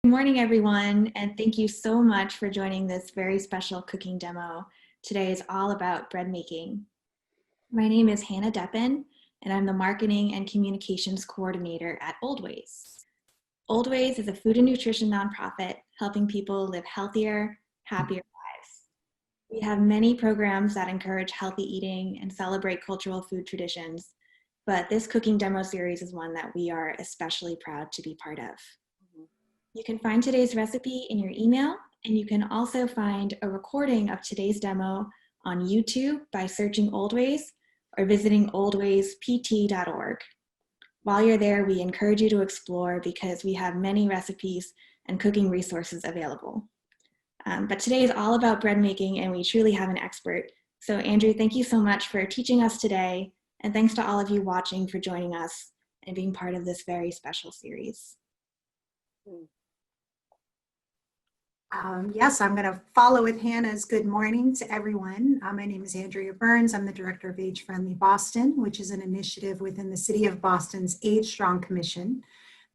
Good morning, everyone, and thank you so much for joining this very special cooking demo. Today is all about bread making. My name is Hannah Deppen, and I'm the Marketing and Communications Coordinator at Oldways. Oldways is a food and nutrition nonprofit helping people live healthier, happier lives. We have many programs that encourage healthy eating and celebrate cultural food traditions, but this cooking demo series is one that we are especially proud to be part of. You can find today's recipe in your email, and you can also find a recording of today's demo on YouTube by searching Oldways or visiting oldwayspt.org. While you're there, we encourage you to explore because we have many recipes and cooking resources available. But today is all about bread making, and we truly have an expert. So Andrew, thank you so much for teaching us today, and thanks to all of you watching for joining us and being part of this very special series. Yes, I'm going to follow with Hannah's good morning to everyone. My name is Andrea Burns. I'm the Director of Age Friendly Boston, which is an initiative within the City of Boston's Age Strong Commission.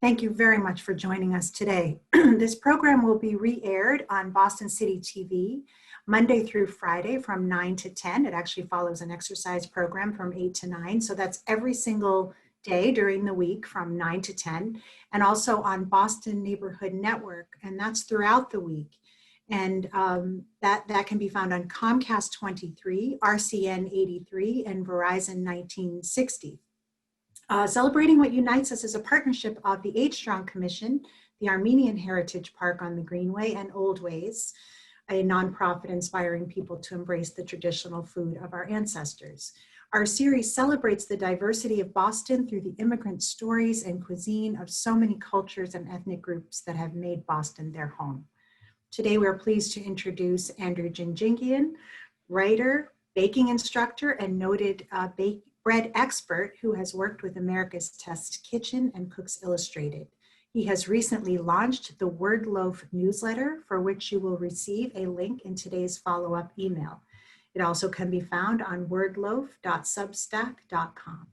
Thank you very much for joining us today. This program will be re-aired on Boston City TV Monday through Friday from 9 to 10. It actually follows an exercise program from 8 to 9. So that's every single day during the week from 9 to 10, and also on Boston Neighborhood Network, and that's throughout the week. And that can be found on Comcast 23, RCN 83, and Verizon 1960. Celebrating What Unites Us is a partnership of the Age Strong Commission, the Armenian Heritage Park on the Greenway, and Oldways, a nonprofit inspiring people to embrace the traditional food of our ancestors. Our series celebrates the diversity of Boston through the immigrant stories and cuisine of so many cultures and ethnic groups that have made Boston their home. Today, we're pleased to introduce Andrew Janjigian, writer, baking instructor, and noted bread expert who has worked with America's Test Kitchen and Cooks Illustrated. He has recently launched the Word Loaf newsletter, for which you will receive a link in today's follow-up email. It also can be found on wordloaf.substack.com.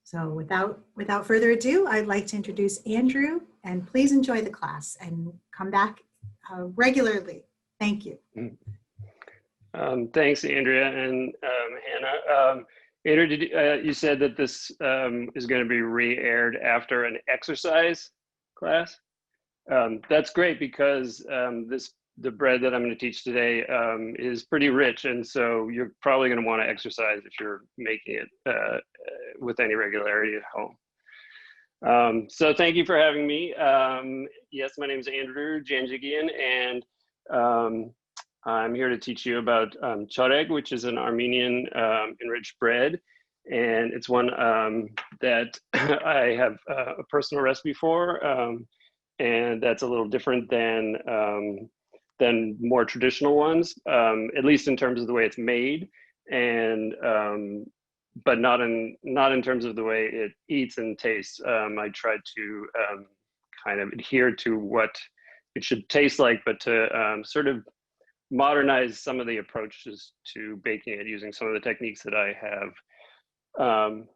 So without further ado, I'd like to introduce Andrew, and please enjoy the class and come back regularly. Thank you. Thanks, Andrea and Hannah. Andrew, you said that this is going to be re-aired after an exercise class. That's great because the bread that I'm going to teach today is pretty rich, and so you're probably going to want to exercise if you're making it with any regularity at home. So thank you for having me. Yes, my name is Andrew Janjigian, and I'm here to teach you about Choreg, which is an Armenian enriched bread, and it's one that I have a personal recipe for, and that's a little different than more traditional ones, at least in terms of the way it's made, and but not in terms of the way it eats and tastes. I tried to kind of adhere to what it should taste like, but to sort of modernize some of the approaches to baking it using some of the techniques that I have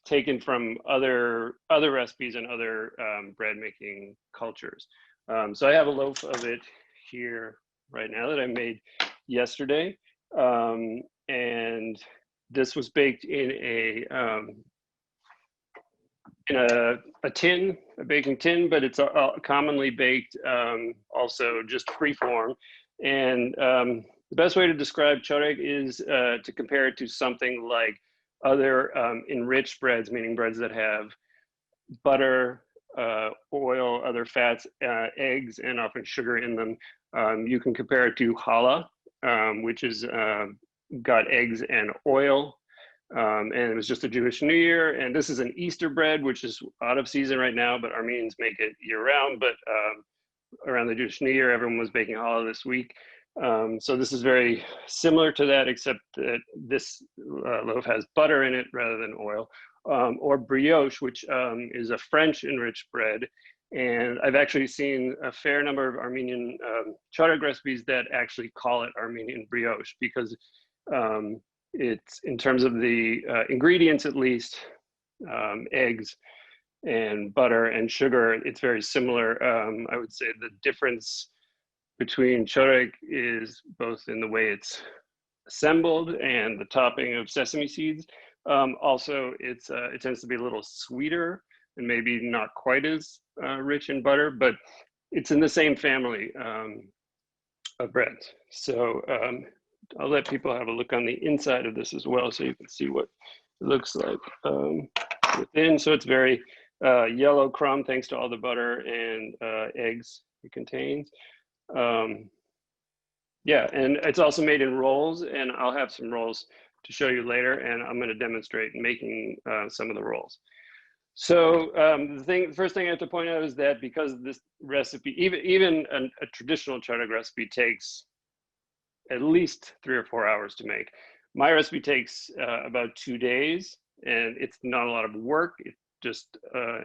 taken from other recipes and other bread making cultures. So I have a loaf of it here right now that I made yesterday, and this was baked in a tin, a baking tin, but it's commonly baked also just free form. And the best way to describe Choreg is to compare it to something like other enriched breads, meaning breads that have butter, oil, other fats, eggs, and often sugar in them. You can compare it to challah, which is got eggs and oil, and it was just a Jewish New Year. And this is an Easter bread, which is out of season right now, but Armenians make it year-round. But around the Jewish New Year, everyone was baking challah this week. So this is very similar to that, except that this loaf has butter in it rather than oil. Or brioche, which is a French enriched bread. And I've actually seen a fair number of Armenian Choreg recipes that actually call it Armenian brioche because it's, in terms of the ingredients at least, eggs, and butter and sugar, it's very similar. I would say the difference between choreg is both in the way it's assembled and the topping of sesame seeds. Also, it tends to be a little sweeter and maybe not quite as rich in butter, but it's in the same family of breads. So I'll let people have a look on the inside of this as well, so you can see what it looks like within. So it's very yellow crumb, thanks to all the butter and eggs it contains. Yeah, and it's also made in rolls, and I'll have some rolls to show you later, and I'm going to demonstrate making some of the rolls. So the first thing I have to point out is that because this recipe, even a traditional choreg recipe takes at least 3 or 4 hours to make. My recipe takes about 2 days, and it's not a lot of work. It just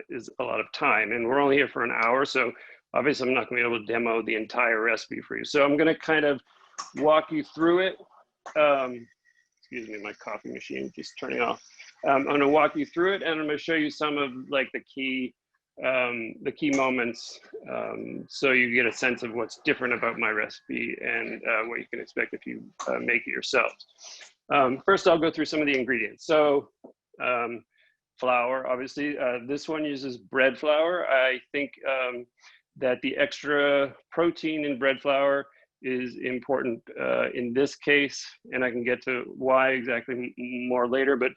is a lot of time, and we're only here for an hour, so obviously I'm not going to be able to demo the entire recipe for you. So I'm going to kind of walk you through it. Excuse me, my coffee machine just turning off. I'm going to walk you through it, and I'm going to show you some of like the key moments, so you get a sense of what's different about my recipe and what you can expect if you make it yourselves. First, I'll go through some of the ingredients. So flour, obviously, this one uses bread flour. I think that the extra protein in bread flour is important in this case, and I can get to why exactly more later, but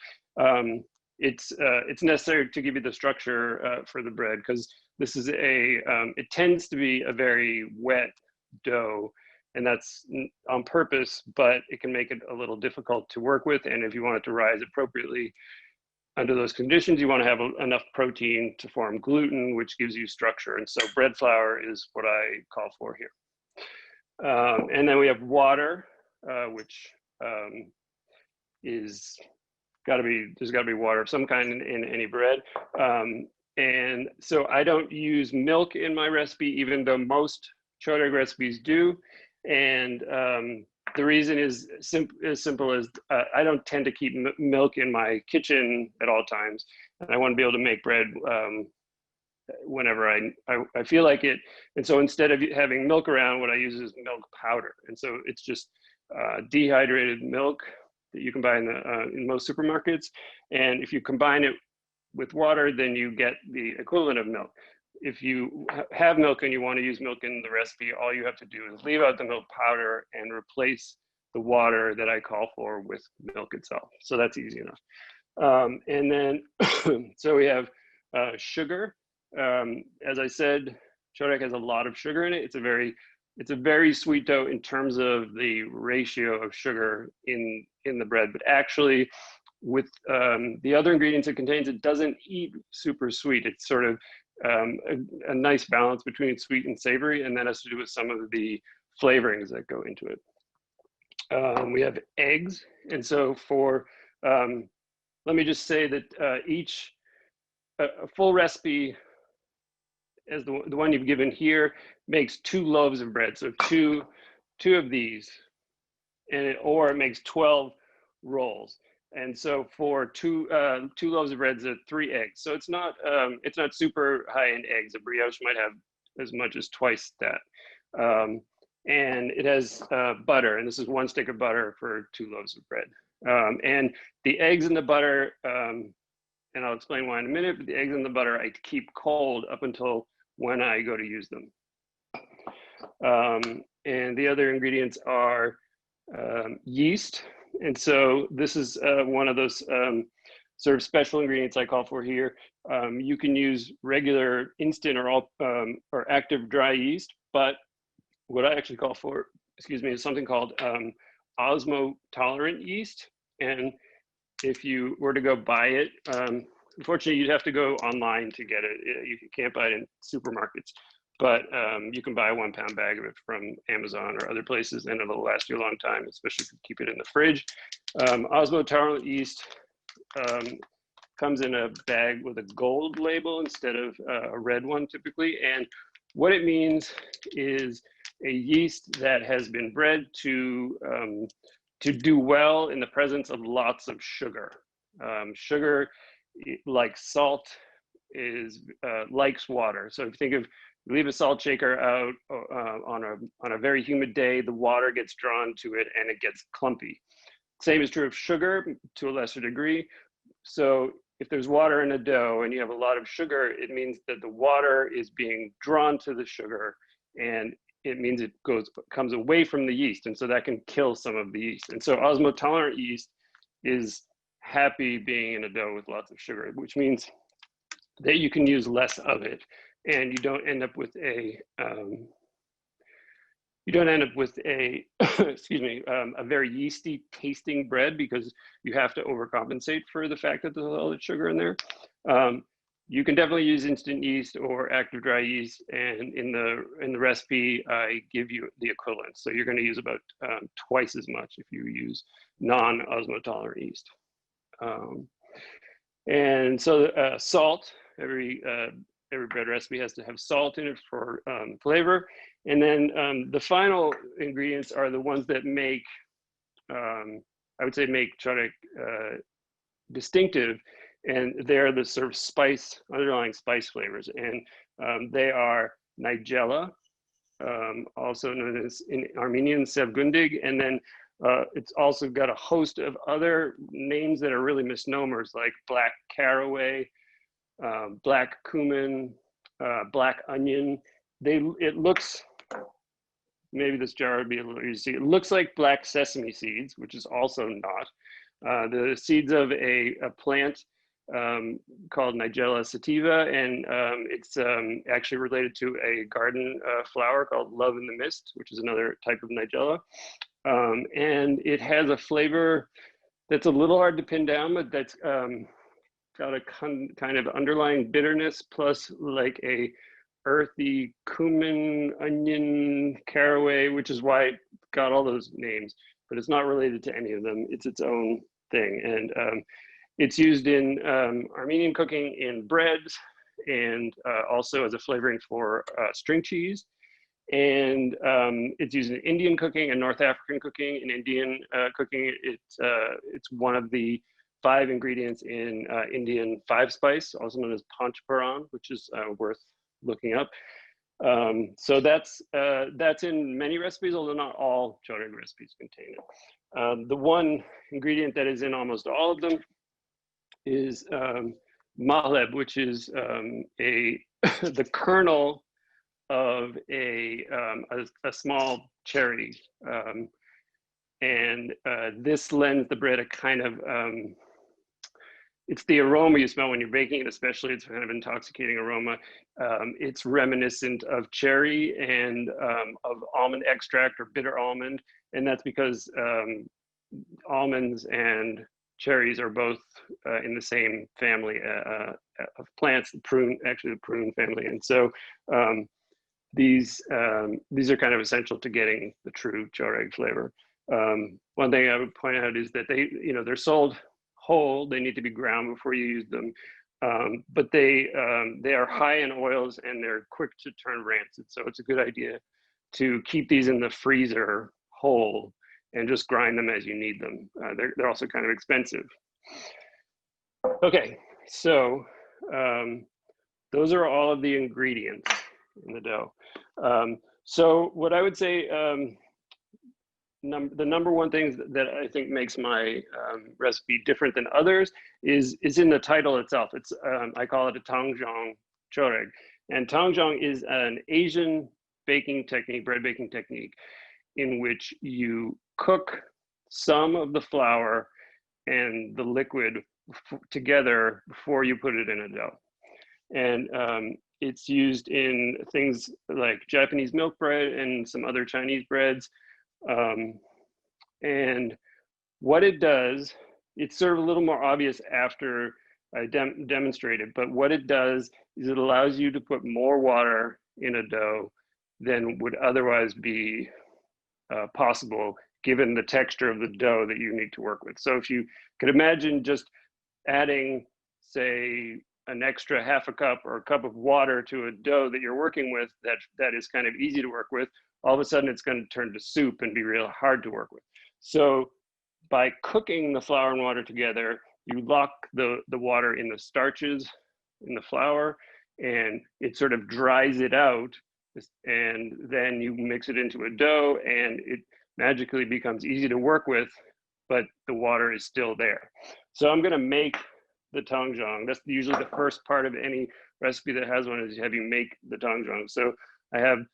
it's necessary to give you the structure for the bread, because this is it tends to be a very wet dough, and that's on purpose, but it can make it a little difficult to work with. And if you want it to rise appropriately under those conditions, you want to have enough protein to form gluten, which gives you structure. And so bread flour is what I call for here. And then we have water, which is there's got to be water of some kind in any bread. And so I don't use milk in my recipe, even though most choreg recipes do. And the reason is as simple as I don't tend to keep milk in my kitchen at all times, and I want to be able to make bread whenever I feel like it. And so instead of having milk around, what I use is milk powder. And so it's just dehydrated milk that you can buy in most supermarkets. And if you combine it with water, then you get the equivalent of milk. If you have milk and you want to use milk in the recipe, all you have to do is leave out the milk powder and replace the water that I call for with milk itself. So that's easy enough. And then, so we have sugar. As I said, choreg has a lot of sugar in it. It's a very sweet dough in terms of the ratio of sugar in the bread, but actually with the other ingredients it contains, it doesn't eat super sweet. It's sort of a nice balance between sweet and savory, and that has to do with some of the flavorings that go into it. We have eggs, and so for let me just say that a full recipe, as the one you've given here, makes 2 loaves of bread, so two of these, or it makes 12 rolls. And so for two loaves of bread, it's 3 eggs. So it's not super high in eggs. A brioche might have as much as twice that. And it has butter, and this is 1 stick of butter for 2 loaves of bread. And the eggs and the butter, and I'll explain why in a minute, but the eggs and the butter I keep cold up until when I go to use them. And the other ingredients are yeast. And so this is one of those sort of special ingredients I call for here. You can use regular instant or active dry yeast, but what I actually call for, is something called osmotolerant yeast. And if you were to go buy it, unfortunately, you'd have to go online to get it. You can't buy it in supermarkets, but you can buy a 1-pound bag of it from Amazon or other places, and it'll last you a long time, especially if you keep it in the fridge. Osmotolerant yeast comes in a bag with a gold label instead of a red one typically. And what it means is a yeast that has been bred to do well in the presence of lots of sugar. Sugar, like salt, likes water. So if you think of, leave a salt shaker out on a very humid day, the water gets drawn to it and it gets clumpy. Same is true of sugar to a lesser degree. So if there's water in a dough and you have a lot of sugar, it means that the water is being drawn to the sugar, and it means it comes away from the yeast, and so that can kill some of the yeast. And so osmotolerant yeast is happy being in a dough with lots of sugar, which means that you can use less of it, and you don't end up with a excuse me, a very yeasty tasting bread, because you have to overcompensate for the fact that there's a lot of sugar in there. You can definitely use instant yeast or active dry yeast, and in the recipe I give you the equivalent. So you're going to use about twice as much if you use non-osmotolerant yeast. And so salt, every bread recipe has to have salt in it for flavor. And then the final ingredients are the ones that make, I would say, make Choreg distinctive, and they're the sort of underlying spice flavors. And they are nigella, also known as in Armenian sevgundig, and then it's also got a host of other names that are really misnomers, like black caraway, black cumin, black onion. It looks, maybe this jar would be a little easy to see. It looks like black sesame seeds, which is also not. The seeds of a plant called Nigella sativa, and it's actually related to a garden flower called Love in the Mist, which is another type of Nigella. And it has a flavor that's a little hard to pin down, but that's got a kind of underlying bitterness plus like a earthy cumin, onion, caraway, which is why it got all those names, but it's not related to any of them. It's its own thing. And it's used in Armenian cooking in breads, and also as a flavoring for string cheese. And it's used in Indian cooking and North African cooking. In Indian cooking, it's one of the 5 ingredients in Indian 5-spice, also known as panchparan, which is worth looking up. So that's in many recipes, although not all Choreg recipes contain it. The one ingredient that is in almost all of them is mahleb, which is the kernel of a small cherry, and this lends the bread a kind of it's the aroma you smell when you're baking it, especially. It's kind of intoxicating aroma. It's reminiscent of cherry and of almond extract or bitter almond, and that's because almonds and cherries are both in the same family of plants, the prune family, and so these are kind of essential to getting the true Choreg flavor. One thing I would point out is that they're sold whole. They need to be ground before you use them, but they are high in oils and they're quick to turn rancid. So it's a good idea to keep these in the freezer whole and just grind them as you need them. They're also kind of expensive. Okay, so those are all of the ingredients in the dough. So what I would say, the number one thing that I think makes my recipe different than others is in the title itself. It's I call it a Tangzhong Choreg, and Tangzhong is an Asian baking technique, bread baking technique, in which you cook some of the flour and the liquid together before you put it in a dough. And it's used in things like Japanese milk bread and some other Chinese breads. And what it does, it's sort of a little more obvious after I demonstrate it, but what it does is it allows you to put more water in a dough than would otherwise be possible given the texture of the dough that you need to work with. So if you could imagine just adding, say, an extra half a cup or a cup of water to a dough that you're working with that is kind of easy to work with, all of a sudden it's going to turn to soup and be real hard to work with. So by cooking the flour and water together, you lock the water in the starches in the flour, and it sort of dries it out, and then you mix it into a dough, and it magically becomes easy to work with, but the water is still there. So I'm gonna make the Tangzhong. That's usually the first part of any recipe that has one, is have you make the Tangzhong. So I have,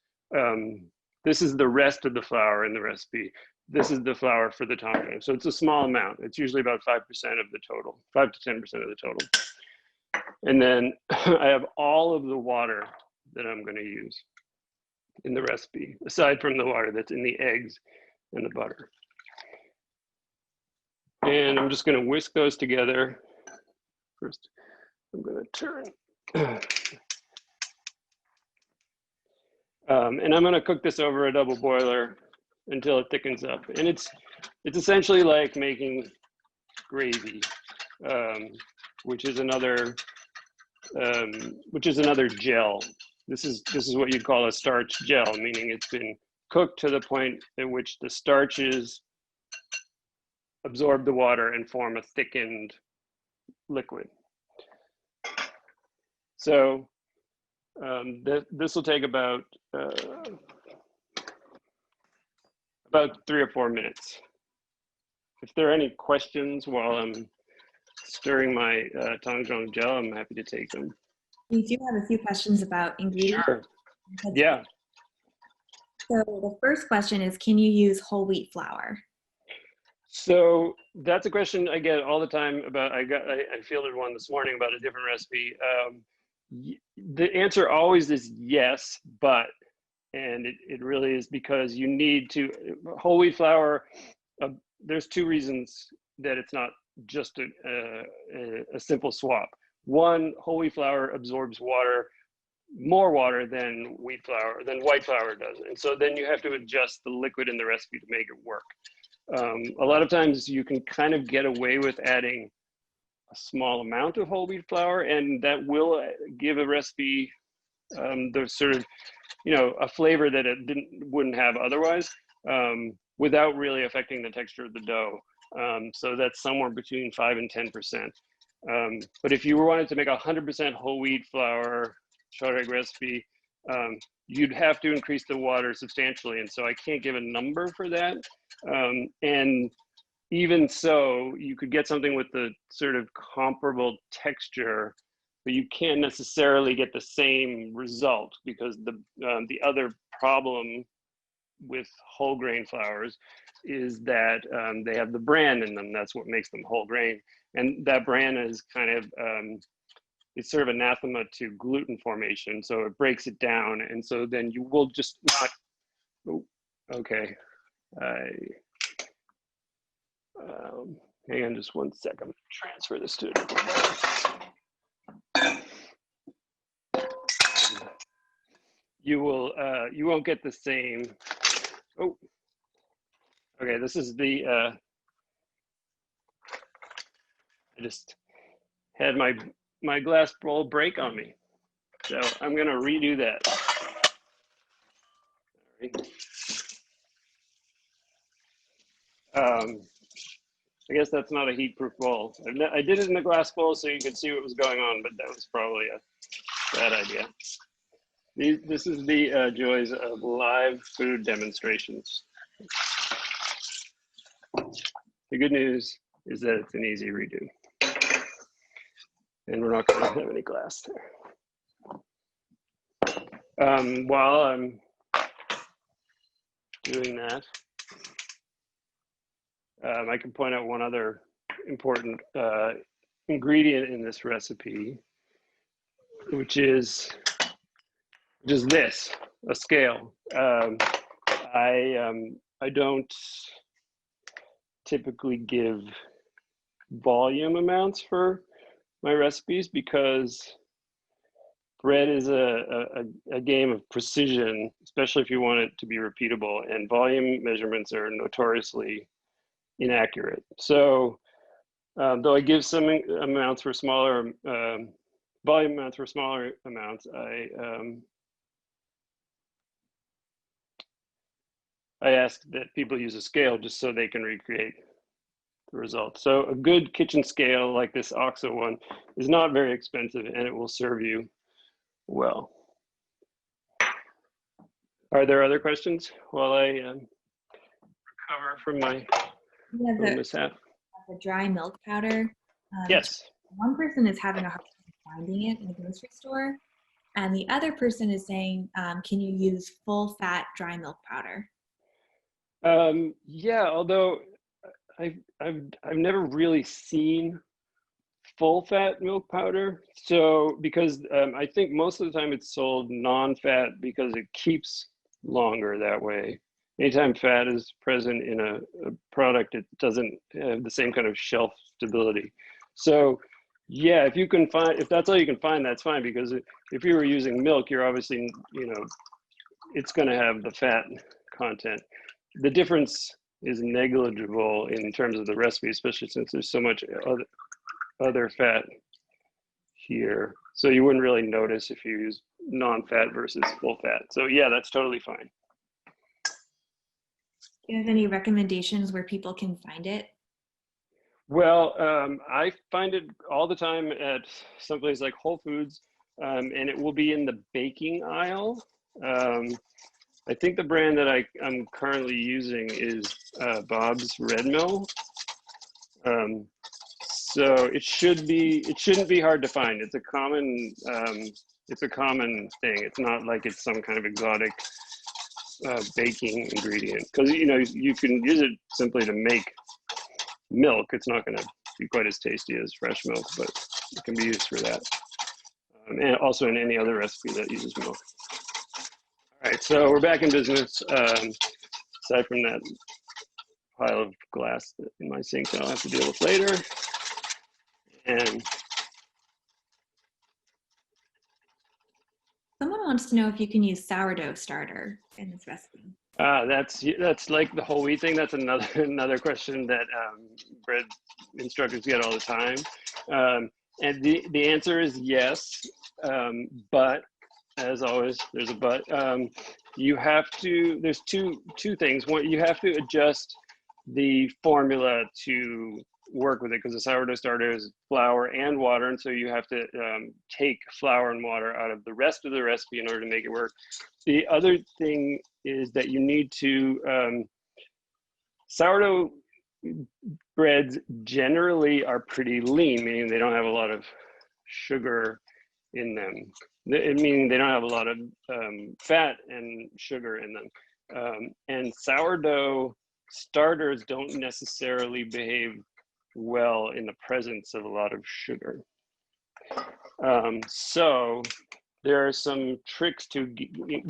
this is the rest of the flour in the recipe. This is the flour for the Tangzhong. So it's a small amount. It's usually about 5% of the total, 5 to 10% of the total. And then I have all of the water that I'm going to use in the recipe, aside from the water that's in the eggs and the butter. And I'm just going to whisk those together. First, I'm going to turn. And I'm going to cook this over a double boiler until it thickens up. And it's essentially like making gravy, which is another gel. This is what you'd call a starch gel, meaning it's been cooked to the point at which the starches absorb the water and form a thickened liquid. So this will take about 3 or 4 minutes. If there are any questions while I'm stirring my Tangzhong gel, I'm happy to take them. We do have a few questions about ingredients. Sure. Yeah. So the first question is, can you use whole wheat flour? So that's a question I get all the time about. I fielded one this morning about a different recipe. The answer always is yes, but, and it really is because you need to, whole wheat flour, there's 2 reasons that it's not just a simple swap. One, whole wheat flour absorbs water, more water than white flour does. And so then you have to adjust the liquid in the recipe to make it work. A lot of times you can kind of get away with adding a small amount of whole wheat flour, and that will give a recipe the sort of, a flavor that it wouldn't have otherwise, without really affecting the texture of the dough. So that's somewhere between 5 and 10%. But if you wanted to make 100% whole wheat flour Choreg recipe, you'd have to increase the water substantially. And so I can't give a number for that. And even so, you could get something with the sort of comparable texture, but you can't necessarily get the same result, because the other problem with whole grain flours is that they have the bran in them. That's what makes them whole grain. And that bran is kind of, it's sort of anathema to gluten formation. So it breaks it down. And so then you will just not, oh, okay. Hang on just 1 second. I'm gonna transfer this to a different. You won't get the same. Oh, okay. This is the. I just had my glass bowl break on me, so I'm gonna redo that. I guess that's not a heat-proof bowl. I did it in a glass bowl so you could see what was going on, but that was probably a bad idea. This is the joys of live food demonstrations. The good news is that it's an easy redo. And we're not going to have any glass there. While I'm doing that, I can point out one other important ingredient in this recipe, which is this, a scale. I don't typically give volume amounts for my recipes, because bread is a game of precision, especially if you want it to be repeatable, and volume measurements are notoriously inaccurate. So though I give some amounts for smaller, volume amounts for smaller amounts, I ask that people use a scale just so they can recreate the result. So a good kitchen scale like this OXO one is not very expensive, and it will serve you well. Are there other questions while I recover from my little mishap? The dry milk powder. Yes. One person is having a hard time finding it in the grocery store, and the other person is saying, can you use full fat dry milk powder? Yeah, although I've never really seen full fat milk powder. So because I think most of the time it's sold non-fat because it keeps longer that way. Anytime fat is present in a product, it doesn't have the same kind of shelf stability. So yeah, if that's all you can find, that's fine, because if you were using milk, you're obviously, it's going to have the fat content. The difference is negligible in terms of the recipe, especially since there's so much other fat here. So you wouldn't really notice if you use non-fat versus full fat. So yeah, that's totally fine. Do you have any recommendations where people can find it? Well, I find it all the time at someplace like Whole Foods, and it will be in the baking aisle. I think the brand that I'm currently using is Bob's Red Mill. So it shouldn't be hard to find. It's a common thing. It's not like it's some kind of exotic baking ingredient, because you can use it simply to make milk. It's not going to be quite as tasty as fresh milk, but it can be used for that, and also in any other recipe that uses milk. All right, so we're back in business. Aside from that pile of glass in my sink that I'll have to deal with later, and Someone wants to know if you can use sourdough starter in this recipe. that's like the whole wheat thing. That's another question that bread instructors get all the time, and the answer is yes, but as always, there's a but. You have to. There's two things. One, you have to adjust the formula to work with it, because the sourdough starter is flour and water, and so you have to take flour and water out of the rest of the recipe in order to make it work. The other thing is that you need to sourdough breads generally are pretty lean, meaning they don't have a lot of sugar in them, meaning they don't have a lot of fat and sugar in them, and sourdough starters don't necessarily behave well in the presence of a lot of sugar. So there are some tricks to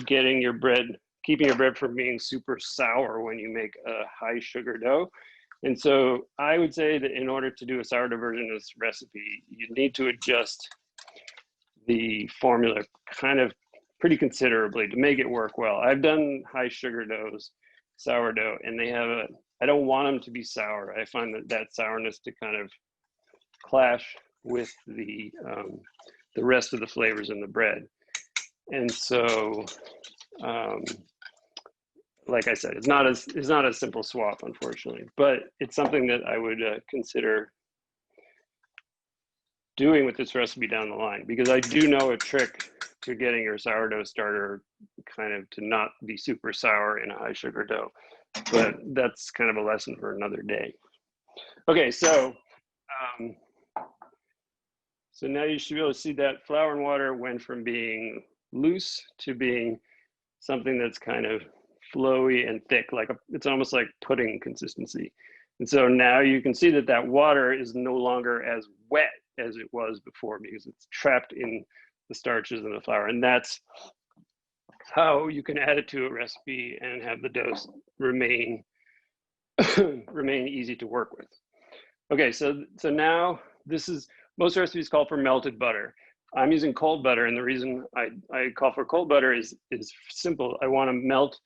keeping your bread from being super sour when you make a high sugar dough. And so I would say that in order to do a sourdough version of this recipe, you need to adjust the formula kind of pretty considerably to make it work well. I've done high sugar doughs, sourdough, and they have I don't want them to be sour. I find that sourness to kind of clash with the rest of the flavors in the bread. And so, like I said, it's not a simple swap, unfortunately, but it's something that I would consider doing with this recipe down the line, because I do know a trick to getting your sourdough starter kind of to not be super sour in a high sugar dough, but that's kind of a lesson for another day. Okay, so now you should be able to see that flour and water went from being loose to being something that's kind of flowy and thick, it's almost like pudding consistency. And so now you can see that water is no longer as wet as it was before, because it's trapped in the starches and the flour. And that's how you can add it to a recipe and have the dough remain easy to work with. Okay, so now most recipes call for melted butter. I'm using cold butter, and the reason I call for cold butter is simple. I want to melt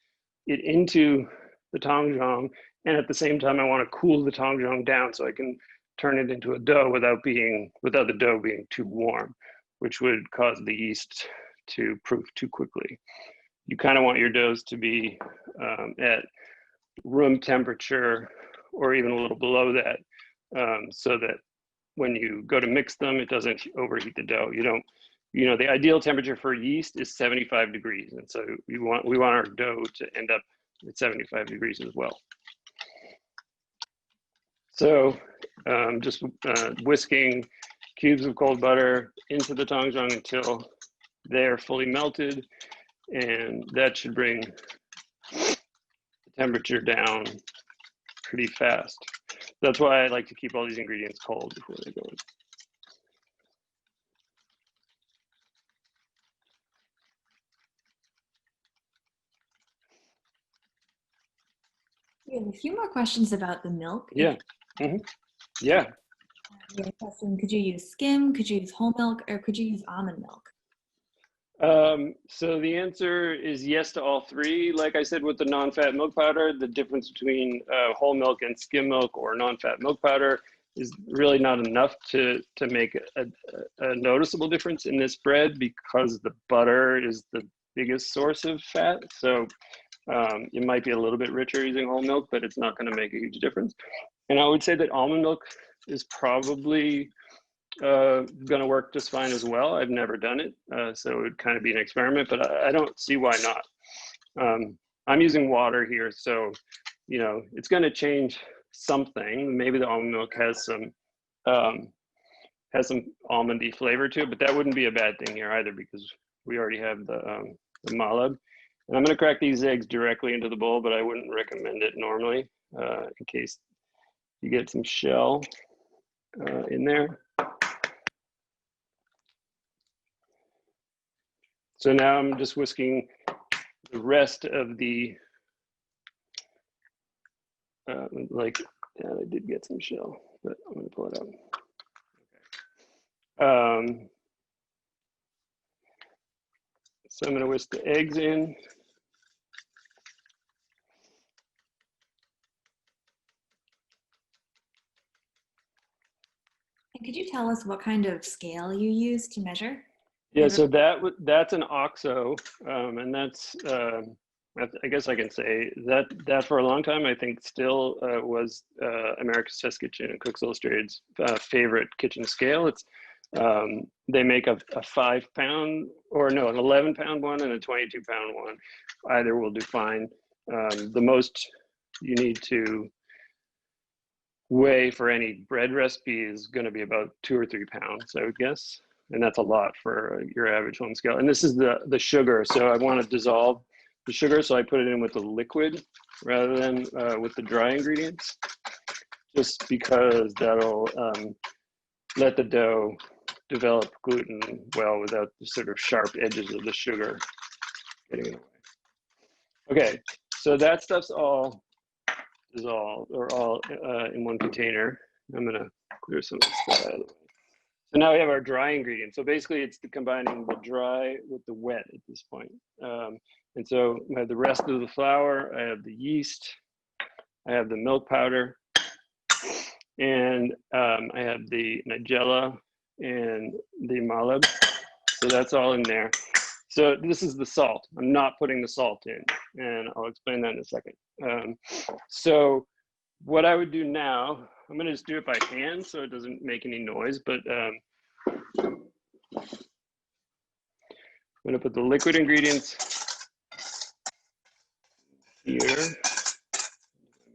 it into the Tangzhong, and at the same time I want to cool the Tangzhong down so I can turn it into a dough without the dough being too warm, which would cause the yeast to proof too quickly. You kind of want your doughs to be at room temperature, or even a little below that, so that when you go to mix them, it doesn't overheat the dough. The ideal temperature for yeast is 75 degrees. And so we want our dough to end up at 75 degrees as well. So just whisking cubes of cold butter into the Tangzhong until they're fully melted. And that should bring the temperature down pretty fast. That's why I like to keep all these ingredients cold before they go in. We have a few more questions about the milk. Yeah. Yeah. We have a question, could you use skim, could you use whole milk, or could you use almond milk? So the answer is yes to all three. Like I said, with the non-fat milk powder, the difference between whole milk and skim milk or non-fat milk powder is really not enough to make a noticeable difference in this bread, because the butter is the biggest source of fat. So it might be a little bit richer using whole milk, but it's not going to make a huge difference. And I would say that almond milk is probably going to work just fine as well. I've never done it, so it would kind of be an experiment, but I don't see why not. I'm using water here, so it's going to change something. Maybe the almond milk has some almondy flavor to it, but that wouldn't be a bad thing here either, because we already have the malab. And I'm going to crack these eggs directly into the bowl, but I wouldn't recommend it normally in case you get some shell in there. So now I'm just whisking the rest of the, I did get some shell, but I'm going to pull it out. Okay. So I'm going to whisk the eggs in. And could you tell us what kind of scale you use to measure? Yeah, so that's an OXO, and that's I guess I can say that for a long time I think still was America's Test Kitchen and Cooks Illustrated's favorite kitchen scale. It's they make a 5-pound, or no, an 11-pound one and a 22-pound one. Either will do fine. The most you need to weigh for any bread recipe is going to be about 2 or 3 pounds, I would guess. And that's a lot for your average home scale. And this is the sugar. So I want to dissolve the sugar, so I put it in with the liquid rather than with the dry ingredients, just because that'll let the dough develop gluten well without the sort of sharp edges of the sugar getting in the way. Okay, so that stuff's all dissolved, or all in one container. I'm gonna clear some of this stuff out of the way. So now we have our dry ingredients. So basically it's combining the dry with the wet at this point. And so I have the rest of the flour, I have the yeast, I have the milk powder, and I have the nigella and the malab. So that's all in there. So this is the salt. I'm not putting the salt in, and I'll explain that in a second. So what I would do now, I'm gonna just do it by hand so it doesn't make any noise, but I'm gonna put the liquid ingredients here,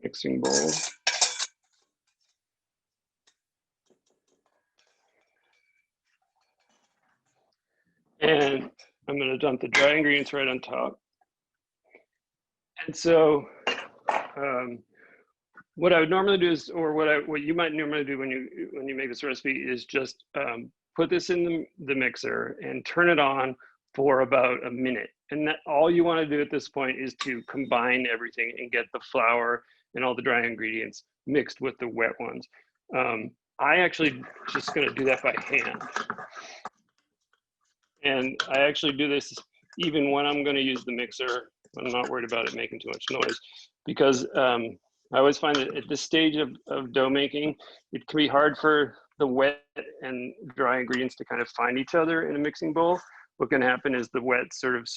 mixing bowl. And I'm gonna dump the dry ingredients right on top. And so what I would normally do is, or what you might normally do when you make this recipe is just put this in the mixer and turn it on for about a minute. And that all you want to do at this point is to combine everything and get the flour and all the dry ingredients mixed with the wet ones. I actually just going to do that by hand. And I actually do this even when I'm going to use the mixer. I'm not worried about it making too much noise, because I always find that at this stage of dough making, it can be hard for the wet and dry ingredients to kind of find each other in a mixing bowl. What can happen is the wet sort of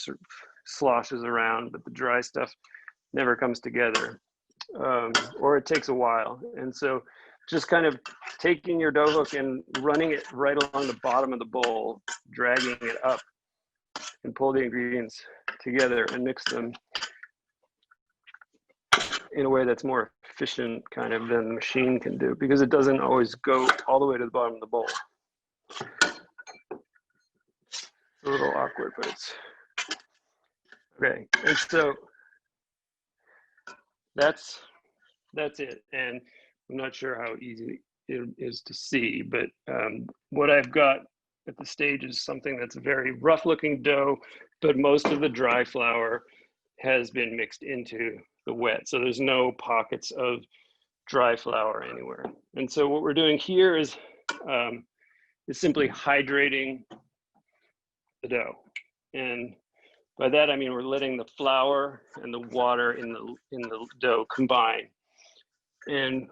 sloshes around, but the dry stuff never comes together, or it takes a while. And so just kind of taking your dough hook and running it right along the bottom of the bowl, dragging it up, and pull the ingredients together and mix them in a way that's more efficient kind of than the machine can do, because it doesn't always go all the way to the bottom of the bowl. It's a little awkward, but it's okay. And so that's it. And I'm not sure how easy it is to see, but what I've got at the stage is something that's a very rough looking dough, but most of the dry flour has been mixed into the wet. So there's no pockets of dry flour anywhere. And so what we're doing here is simply hydrating the dough. And by that, I mean, we're letting the flour and the water in the dough combine. And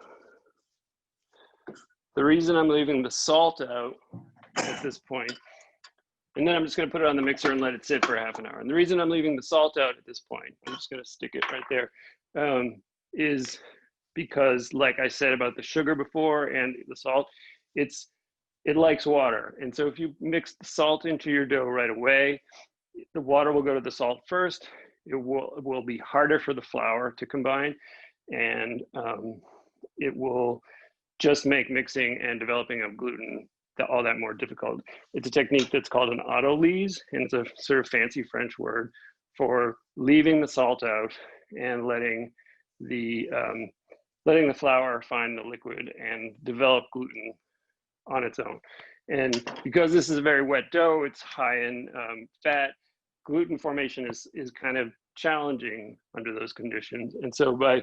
the reason I'm leaving the salt out at this point, and then I'm just going to put it on the mixer and let it sit for half an hour. And the reason I'm leaving the salt out at this point, I'm just going to stick it right there, is because, like I said about the sugar before and the salt, it likes water. And so if you mix the salt into your dough right away, the water will go to the salt first. It will be harder for the flour to combine, and it will just make mixing and developing of gluten all that more difficult. It's a technique that's called an Autolyse, and it's a sort of fancy French word for leaving the salt out and letting the flour find the liquid and develop gluten on its own. And because this is a very wet dough, it's high in fat, gluten formation is kind of challenging under those conditions. And so by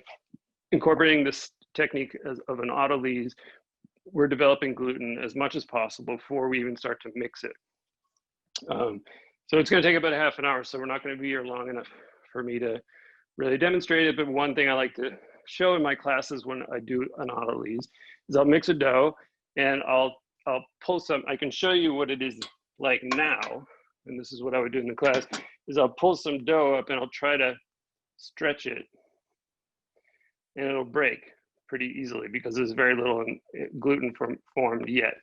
incorporating this technique of an Autolyse, we're developing gluten as much as possible before we even start to mix it. So it's going to take about a half an hour, so we're not going to be here long enough for me to really demonstrate it. But one thing I like to show in my classes when I do an Autolyse is I'll mix a dough and I'll pull some. I can show you what it is like now, and this is what I would do in the class, is I'll pull some dough up and I'll try to stretch it, and it'll break pretty easily because there's very little gluten formed yet.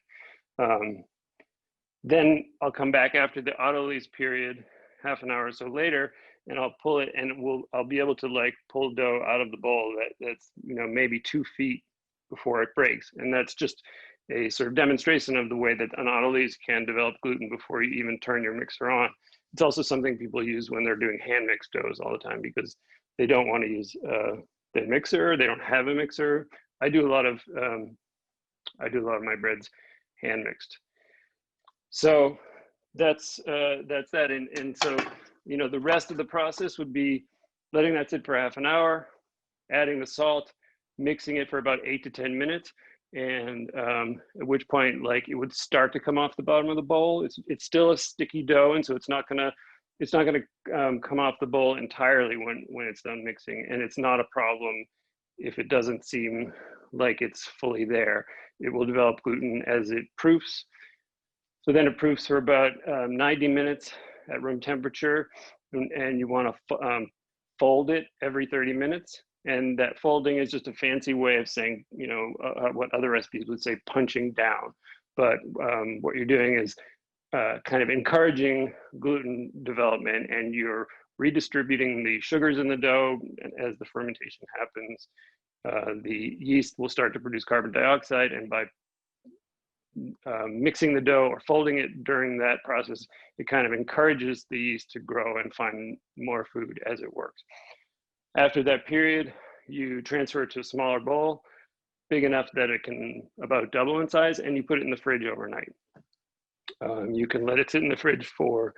Then I'll come back after the Autolyse period, half an hour or so later, and I'll pull it, and I'll be able to like pull dough out of the bowl that's maybe 2 feet before it breaks. And that's just a sort of demonstration of the way that an Autolyse can develop gluten before you even turn your mixer on. It's also something people use when they're doing hand mixed doughs all the time because they don't want to use the mixer. They don't have a mixer. I do a lot of my breads hand mixed. So that's that. And so the rest of the process would be letting that sit for half an hour, adding the salt, mixing it for about 8 to 10 minutes, and at which point, like, it would start to come off the bottom of the bowl. It's still a sticky dough, and so it's not gonna come off the bowl entirely when it's done mixing. And it's not a problem if it doesn't seem like it's fully there. It will develop gluten as it proofs. So then it proofs for about 90 minutes at room temperature, and you want to fold it every 30 minutes. And that folding is just a fancy way of saying, what other recipes would say punching down. But what you're doing is kind of encouraging gluten development, and you're redistributing the sugars in the dough. And as the fermentation happens, the yeast will start to produce carbon dioxide, and by mixing the dough or folding it during that process, it kind of encourages the yeast to grow and find more food as it works. After that period, you transfer it to a smaller bowl, big enough that it can about double in size, and you put it in the fridge overnight. You can let it sit in the fridge for,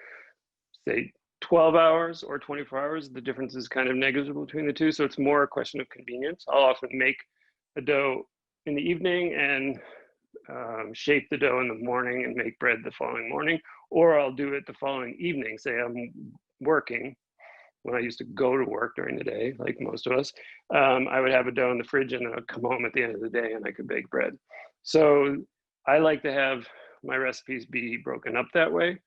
say, 12 hours or 24 hours. The difference is kind of negligible between the two, so it's more a question of convenience. I'll often make a dough in the evening and shape the dough in the morning and make bread the following morning, or I'll do it the following evening. Say I'm working, when I used to go to work during the day, like most of us, I would have a dough in the fridge, and then I'd come home at the end of the day and I could bake bread. So I like to have my recipes be broken up that way,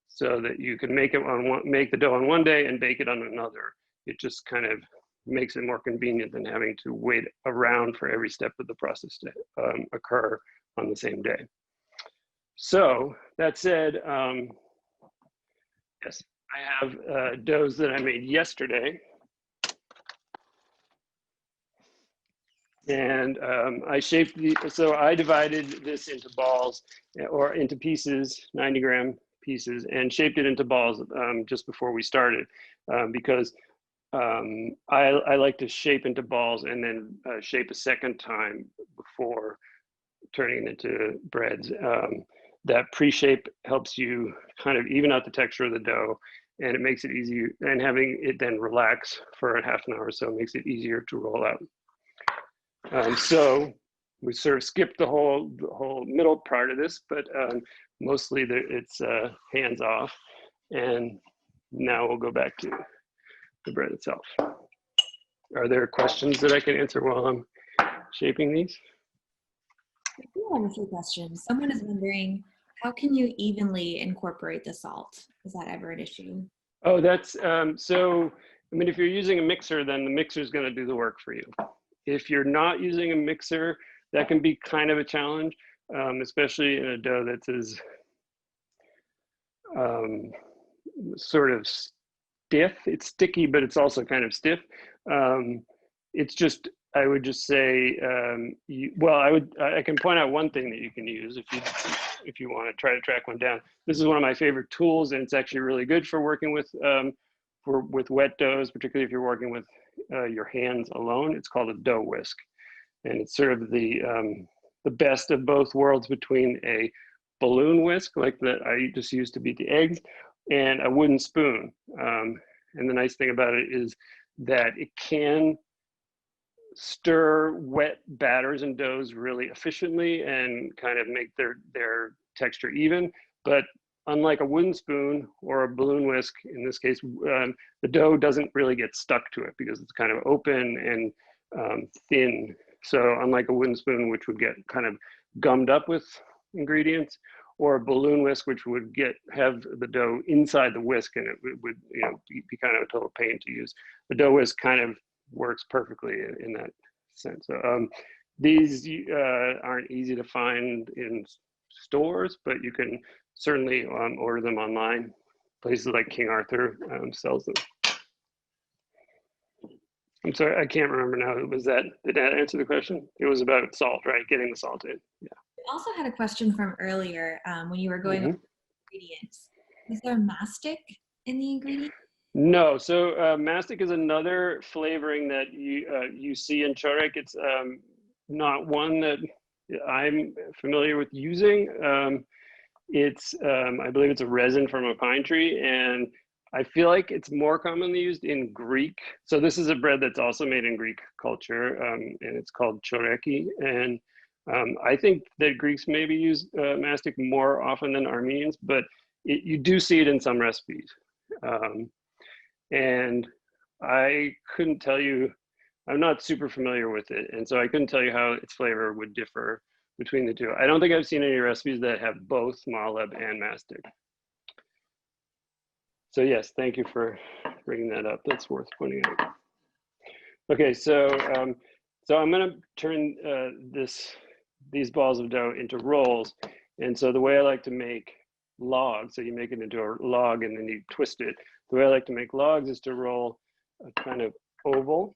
so that you can make the dough on one day and bake it on another. It just kind of makes it more convenient than having to wait around for every step of the process to occur on the same day. So that said, yes, I have doughs that I made yesterday. And I shaped so I divided this into balls or into pieces, 90-gram pieces, and shaped it into balls just before we started because I like to shape into balls and then shape a second time before turning it into breads. That pre-shape helps you kind of even out the texture of the dough, and it makes it easy, and having it then relax for a half an hour or so makes it easier to roll out. So we sort of skipped the whole middle part of this, but mostly it's hands off. And now we'll go back to the bread itself. Are there questions that I can answer while I'm shaping these? I do have a few questions. Someone is wondering, how can you evenly incorporate the salt? Is that ever an issue? Oh, that's, so, I mean, if you're using a mixer, then the mixer is going to do the work for you. If you're not using a mixer, that can be kind of a challenge, especially in a dough that's as sort of stiff. It's sticky, but it's also kind of stiff. It's just, I would just say, I can point out one thing that you can use if you want to try to track one down. This is one of my favorite tools, and it's actually really good for working with wet doughs, particularly if you're working with your hands alone. It's called a dough whisk, and it's sort of the best of both worlds between a balloon whisk, like that I just used to beat the eggs, and a wooden spoon. And the nice thing about it is that it can stir wet batters and doughs really efficiently and kind of make their texture even. But unlike a wooden spoon or a balloon whisk, in this case, the dough doesn't really get stuck to it because it's kind of open and thin. So unlike a wooden spoon, which would get kind of gummed up with ingredients, or a balloon whisk, which would have the dough inside the whisk, and it would be kind of a total pain to use. The dough whisk kind of works perfectly in that sense. So, these aren't easy to find in stores, but you can certainly order them online. Places like King Arthur sells them. I'm sorry, I can't remember now. Did that answer the question? It was about salt, right? Getting the salt in. Yeah. I also had a question from earlier when you were going over ingredients. Is there mastic in the ingredients? No, so mastic is another flavoring that you see in Choreg. It's not one that I'm familiar with using. It's I believe it's a resin from a pine tree, and I feel like it's more commonly used in Greek. So this is a bread that's also made in Greek culture, and it's called choreki. And I think that Greeks maybe use mastic more often than Armenians, but you do see it in some recipes. And I couldn't tell you, I'm not super familiar with it, and so I couldn't tell you how its flavor would differ between the two. I don't think I've seen any recipes that have both maleb and mastic. So yes, thank you for bringing that up. That's worth pointing out. Okay, so I'm going to turn these balls of dough into rolls, and so the way I like to make logs, so you make it into a log and then you twist it. The way I like to make logs is to roll a kind of oval,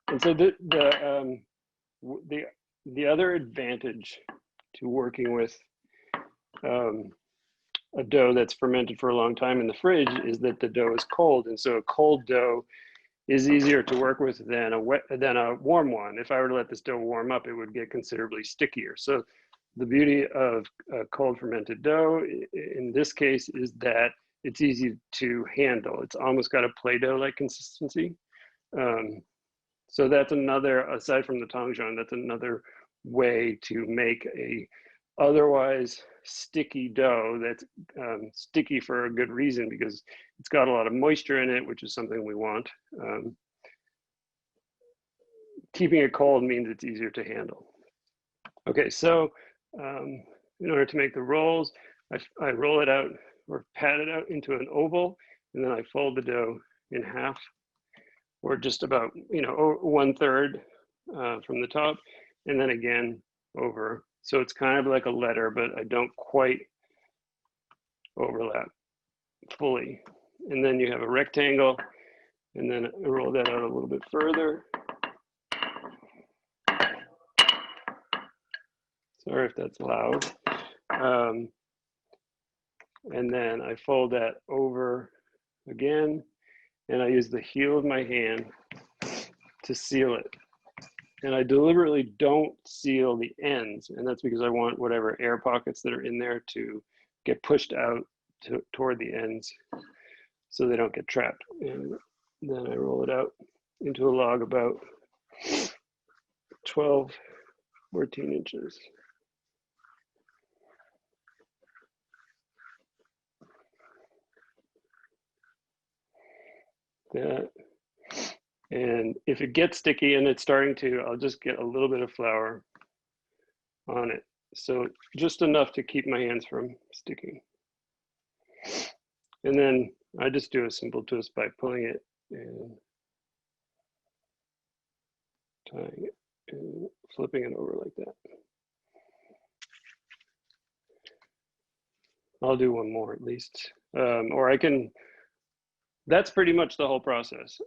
and so the other advantage to working with a dough that's fermented for a long time in the fridge is that the dough is cold, and so a cold dough is easier to work with than a warm one. If I were to let this dough warm up, it would get considerably stickier. So the beauty of a cold fermented dough in this case is that it's easy to handle. It's almost got a Play-Doh-like consistency. So that's another, aside from the Tangzhong, that's another way to make a otherwise sticky dough that's sticky for a good reason, because it's got a lot of moisture in it, which is something we want. Keeping it cold means it's easier to handle. Okay, so in order to make the rolls, I roll it out or pat it out into an oval, and then I fold the dough in half or just about, you know, 1/3 from the top, and then again over. So it's kind of like a letter, but I don't quite overlap fully. And then you have a rectangle, and then I roll that out a little bit further. Sorry if that's loud. And then I fold that over again, and I use the heel of my hand to seal it. And I deliberately don't seal the ends, and that's because I want whatever air pockets that are in there to get pushed out toward the ends so they don't get trapped. And then I roll it out into a log about 12, 14 inches. That. And if it gets sticky, and it's starting to, I'll just get a little bit of flour on it. So just enough to keep my hands from sticking. And then I just do a simple twist by pulling it and tying it and flipping it over like that. I'll do one more at least. Or I can, that's pretty much the whole process.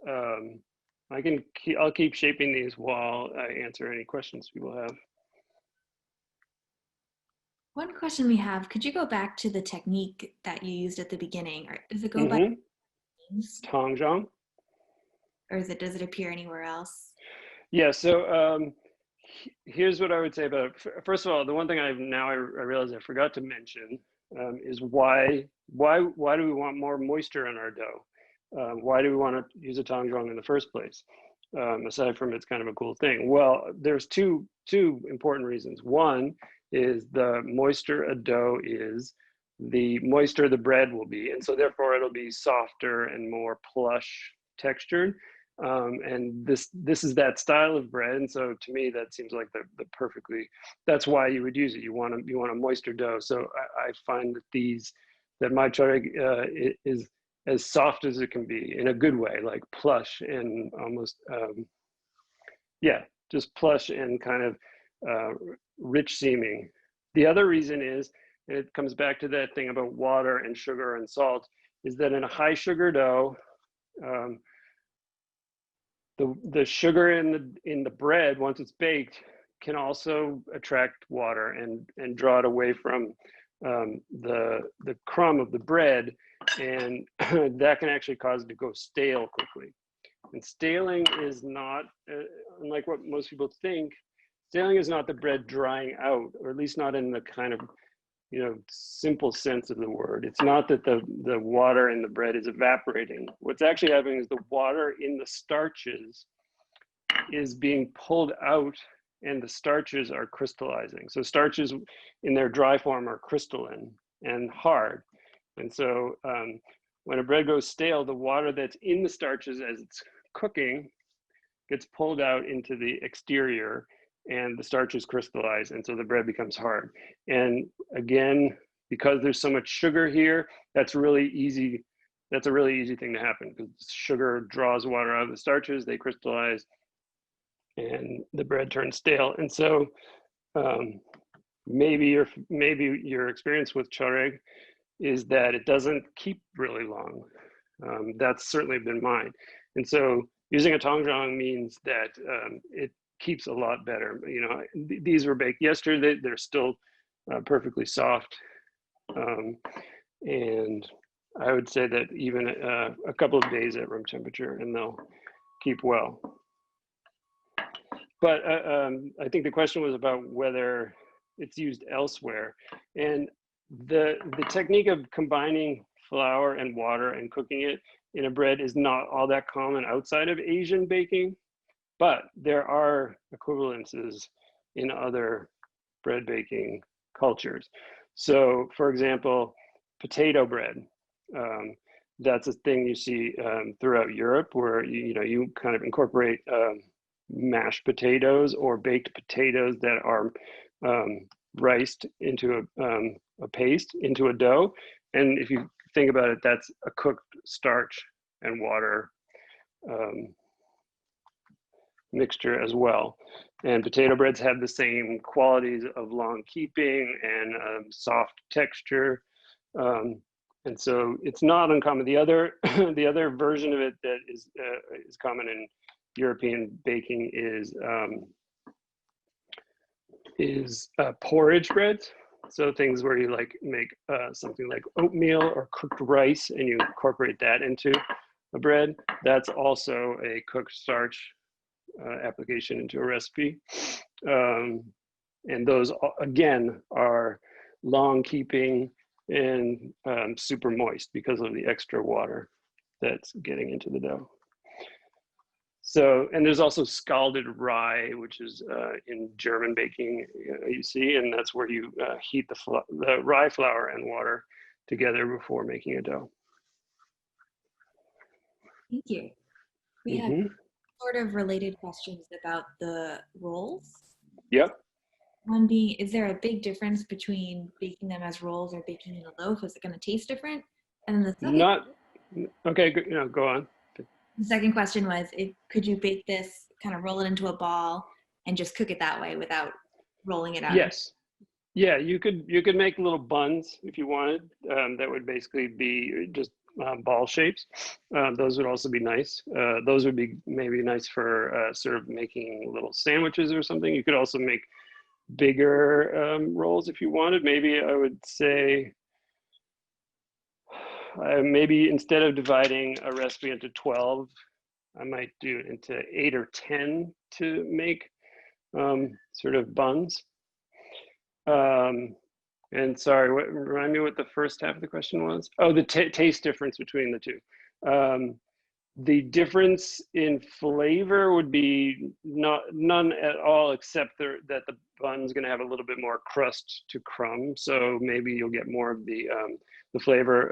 I'll keep shaping these while I answer any questions people have. One question we have, could you go back to the technique that you used at the beginning? Or does it go by names? Tangzhong. Or does it appear anywhere else? Yeah, so here's what I would say about it. First of all, the one thing I realize I forgot to mention is why do we want more moisture in our dough? Why do we want to use a Tangzhong in the first place? Aside from it's kind of a cool thing. Well, there's two important reasons. One is the moister a dough is, the moister the bread will be, and so therefore it'll be softer and more plush textured. And this is that style of bread, and so to me that seems like the perfectly, that's why you would use it. You want a moister dough. So I find that my choreg is as soft as it can be in a good way, like plush and almost just plush and kind of rich seeming. The other reason is, and it comes back to that thing about water and sugar and salt, is that in a high sugar dough, the sugar in the bread, once it's baked, can also attract water and draw it away from the crumb of the bread, and that can actually cause it to go stale quickly. And staling is not, unlike what most people think, staling is not the bread drying out, or at least not in the kind of, simple sense of the word. It's not that the water in the bread is evaporating. What's actually happening is the water in the starches is being pulled out, and the starches are crystallizing. So starches in their dry form are crystalline and hard. And so when a bread goes stale, the water that's in the starches as it's cooking gets pulled out into the exterior, and the starches crystallize, and so the bread becomes hard. And again, because there's so much sugar here, that's really easy. That's a really easy thing to happen, because sugar draws water out of the starches, they crystallize, and the bread turns stale. And so maybe your experience with choreg is that it doesn't keep really long. That's certainly been mine. And so using a Tangzhong means that it keeps a lot better. These were baked yesterday, they're still perfectly soft. And I would say that even a couple of days at room temperature, and they'll keep well. But I think the question was about whether it's used elsewhere. And the technique of combining flour and water and cooking it in a bread is not all that common outside of Asian baking, but there are equivalences in other bread baking cultures. So for example, potato bread, that's a thing you see throughout Europe, where you kind of incorporate mashed potatoes or baked potatoes that are riced into a paste, into a dough. And if you think about it, that's a cooked starch and water mixture as well. And potato breads have the same qualities of long keeping and soft texture. And so it's not uncommon. The other the other version of it that is common in European baking is porridge breads. So things where you like make something like oatmeal or cooked rice and you incorporate that into a bread. That's also a cooked starch application into a recipe. And those, again, are long keeping and super moist because of the extra water that's getting into the dough. So, and there's also scalded rye, which is in German baking, you see, and that's where you heat the rye flour and water together before making a dough. Thank you. We have sort of related questions about the rolls. Yep. One being, is there a big difference between baking them as rolls or baking in a loaf? Is it going to taste different? And then the second, okay, go on. The second question was, could you bake this, kind of roll it into a ball and just cook it that way without rolling it out? Yes. Yeah, you could make little buns if you wanted. That would basically be just ball shapes. Those would also be nice. Those would be maybe nice for sort of making little sandwiches or something. You could also make bigger rolls if you wanted. Maybe I would say maybe instead of dividing a recipe into 12, I might do it into 8 or 10 to make sort of buns. And sorry, remind me what the first half of the question was? Oh, the taste difference between the two. The difference in flavor would be none at all, except that the bun's going to have a little bit more crust to crumb. So maybe you'll get more of the flavor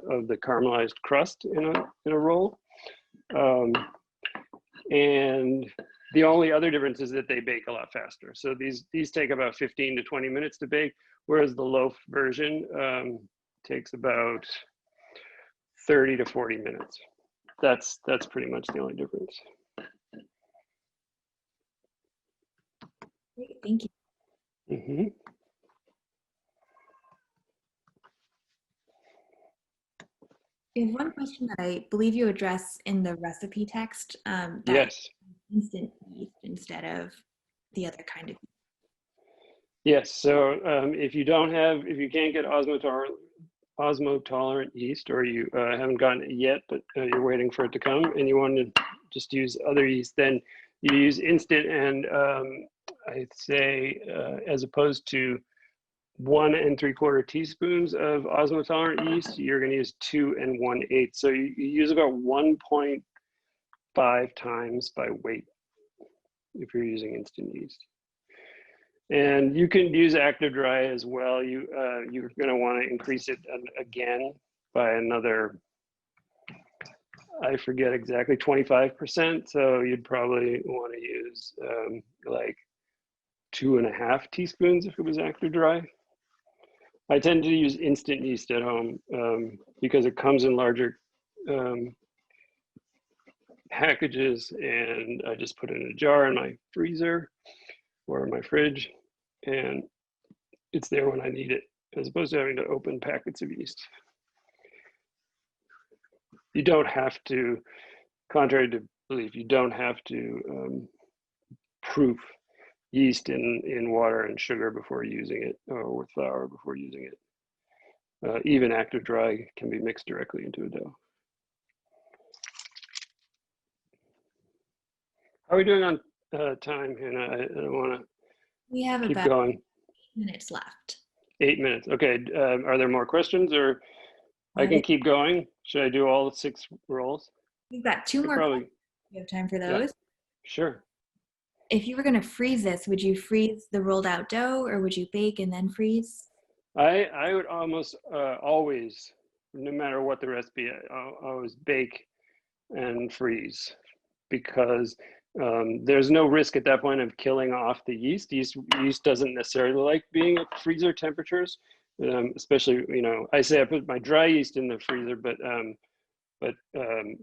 of the caramelized crust in a roll. And the only other difference is that they bake a lot faster. So these take about 15 to 20 minutes to bake, whereas the loaf version takes about 30 to 40 minutes. That's pretty much the only difference. Great, thank you. Mm-hmm. We have one question that I believe you address in the recipe text. Yes. Instant yeast instead of the other kind of. Yes. So if you can't get osmotolerant yeast, or you haven't gotten it yet, but you're waiting for it to come, and you want to just use other yeast, then you use instant. And I'd say as opposed to 1 3/4 teaspoons of osmotolerant yeast, you're going to use 2 1/8. So you use about 1.5 times by weight if you're using instant yeast. And you can use active dry as well. You're going to want to increase it again by another, I forget exactly, 25%. So you'd probably want to use like 2.5 teaspoons if it was active dry. I tend to use instant yeast at home because it comes in larger packages, and I just put it in a jar in my freezer or my fridge, and it's there when I need it, as opposed to having to open packets of yeast. You don't have to, contrary to belief, you don't have to proof yeast in water and sugar before using it, or with flour before using it. Even active dry can be mixed directly into a dough. How are we doing on time, Hannah? I don't want to We have keep about going. 8 minutes left. 8 minutes. Okay. Are there more questions, or I can keep going? Should I do all 6 rolls? We've got 2 more. Probably. You have time for those? Yeah. Sure. If you were going to freeze this, would you freeze the rolled out dough, or would you bake and then freeze? I would almost always, no matter what the recipe, I'll always bake and freeze, because there's no risk at that point of killing off the yeast. Yeast doesn't necessarily like being at freezer temperatures, especially, I say I put my dry yeast in the freezer, but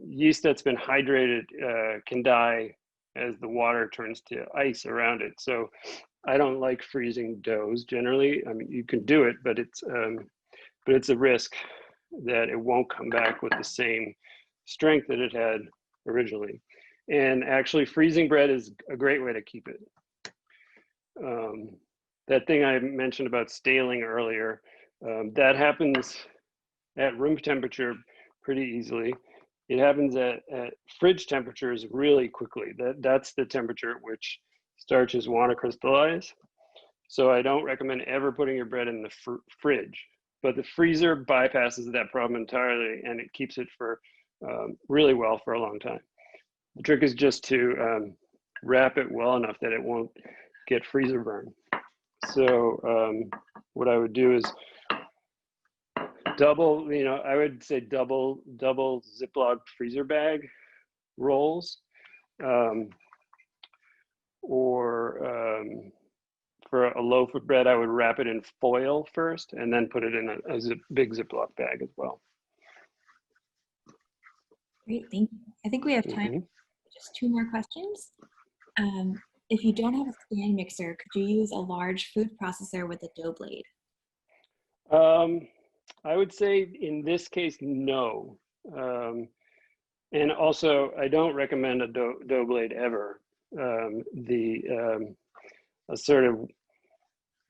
yeast that's been hydrated can die as the water turns to ice around it. So I don't like freezing doughs generally. I mean, you can do it, but it's a risk that it won't come back with the same strength that it had originally. And actually freezing bread is a great way to keep it. That thing I mentioned about staling earlier, that happens at room temperature pretty easily. It happens at fridge temperatures really quickly. That's the temperature at which starches want to crystallize. So I don't recommend ever putting your bread in the fridge, but the freezer bypasses that problem entirely, and it keeps it for really well for a long time. The trick is just to wrap it well enough that it won't get freezer burn. So what I would do is double, I would say double Ziploc freezer bag rolls, or for a loaf of bread, I would wrap it in foil first and then put it in a big Ziploc bag as well. Great, thank you. I think we have time for just 2 more questions. If you don't have a stand mixer, could you use a large food processor with a dough blade? I would say in this case, no. And also, I don't recommend a dough blade ever. A sort of,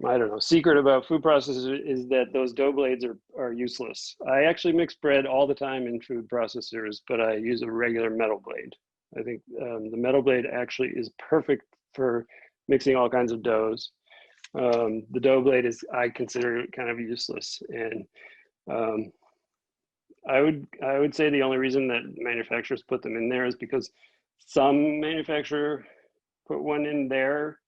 I don't know, secret about food processors is that those dough blades are useless. I actually mix bread all the time in food processors, but I use a regular metal blade. I think the metal blade actually is perfect for mixing all kinds of doughs. The dough blade I consider kind of useless, and I would say the only reason that manufacturers put them in there is because some manufacturer put one in their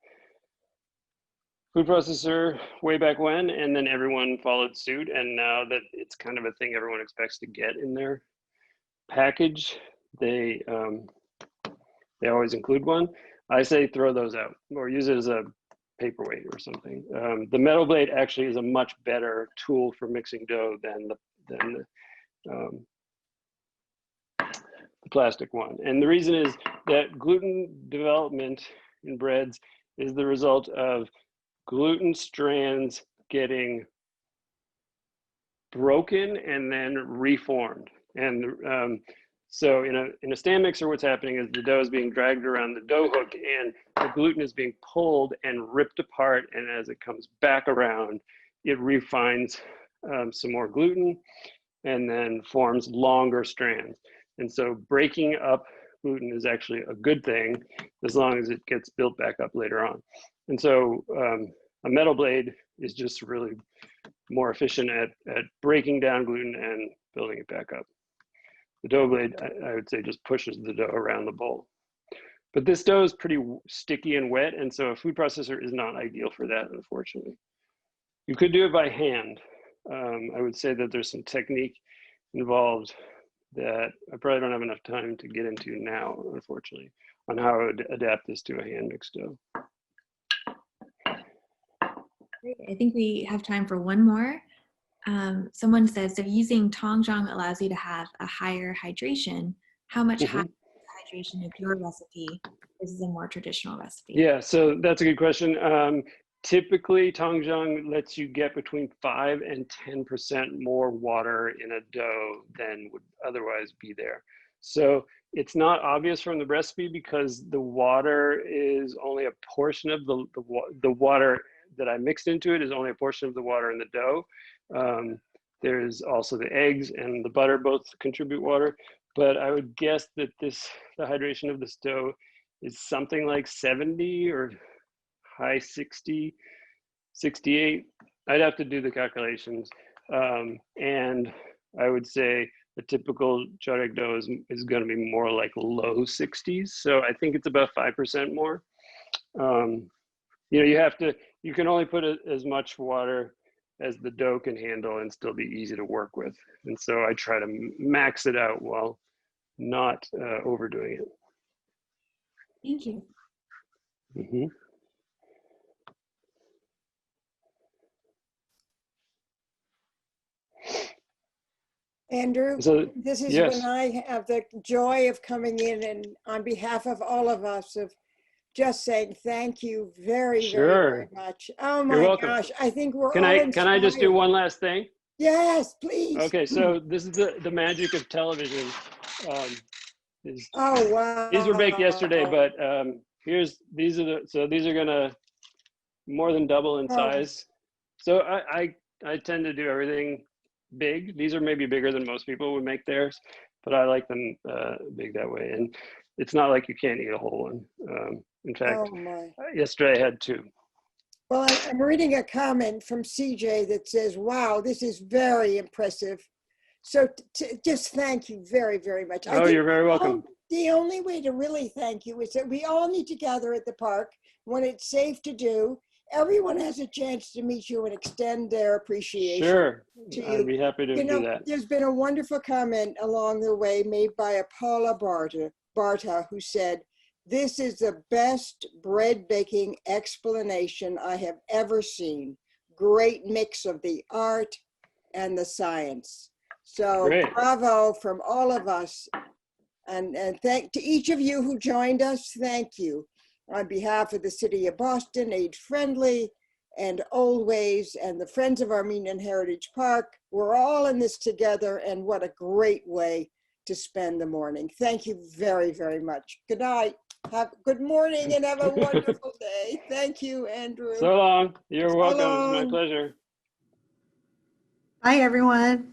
food processor way back when, and then everyone followed suit, and now that it's kind of a thing everyone expects to get in their package, they always include one. I say throw those out or use it as a paperweight or something. The metal blade actually is a much better tool for mixing dough than the plastic one. And the reason is that gluten development in breads is the result of gluten strands getting broken and then reformed. And so in a stand mixer, what's happening is the dough is being dragged around the dough hook, and the gluten is being pulled and ripped apart. And as it comes back around, it refines some more gluten and then forms longer strands. And so breaking up gluten is actually a good thing as long as it gets built back up later on. And so a metal blade is just really more efficient at breaking down gluten and building it back up. The dough blade, I would say, just pushes the dough around the bowl. But this dough is pretty sticky and wet, and so a food processor is not ideal for that, unfortunately. You could do it by hand. I would say that there's some technique involved that I probably don't have enough time to get into now, unfortunately, on how I would adapt this to a hand mixed dough. Great. I think we have time for one more. Someone says, if using Tangzhong allows you to have a higher hydration, how much higher hydration of your recipe versus a more traditional recipe? Yeah, so that's a good question. Typically, Tangzhong lets you get between 5 and 10% more water in a dough than would otherwise be there. So it's not obvious from the recipe because the water is only a portion of the water that I mixed into it is only a portion of the water in the dough. There's also the eggs and the butter both contribute water, but I would guess that the hydration of this dough is something like 70 or high 60, 68. I'd have to do the calculations. And I would say the typical Choreg dough is going to be more like low 60s. So I think it's about 5% more. You can only put as much water as the dough can handle and still be easy to work with. And so I try to max it out while not overdoing it. Thank you. Mm-hmm. Andrew, So, this is yes. when I have the joy of coming in and on behalf of all of us of just saying thank you very, very, very Sure. much. Oh You're my welcome. gosh, I think we're Can all I just do inspired. one last thing? Yes, please. Okay, so this is the magic of television. Um, is, Oh, wow. these were baked yesterday, but these are gonna more than double in Oh. size. So I tend to do everything big. These are maybe bigger than most people would make theirs, but I like them big that way. And it's not like you can't eat a whole one. In fact, Oh my. yesterday I had two. Well, I'm reading a comment from CJ that says, wow, this is very impressive. So just thank you very, very much. Oh, you're very welcome. The only way to really thank you is that we all need to gather at the park when it's safe to do. Everyone has a chance to meet you and extend their appreciation Sure, to you. I'd be happy to do that. There's been a wonderful comment along the way made by a Paula Barta, who said, "This is the best bread baking explanation I have ever seen. Great mix of the art and the science." So Great. bravo from all of us. And thank to each of you who joined us, thank you. On behalf of the City of Boston, Age Friendly, and Oldways, and the Friends of Armenian Heritage Park, we're all in this together, and what a great way to spend the morning. Thank you very, very much. Good night. Good morning and have a wonderful day. Thank you, Andrew. So long. You're So welcome. long. It's my pleasure. Bye, everyone.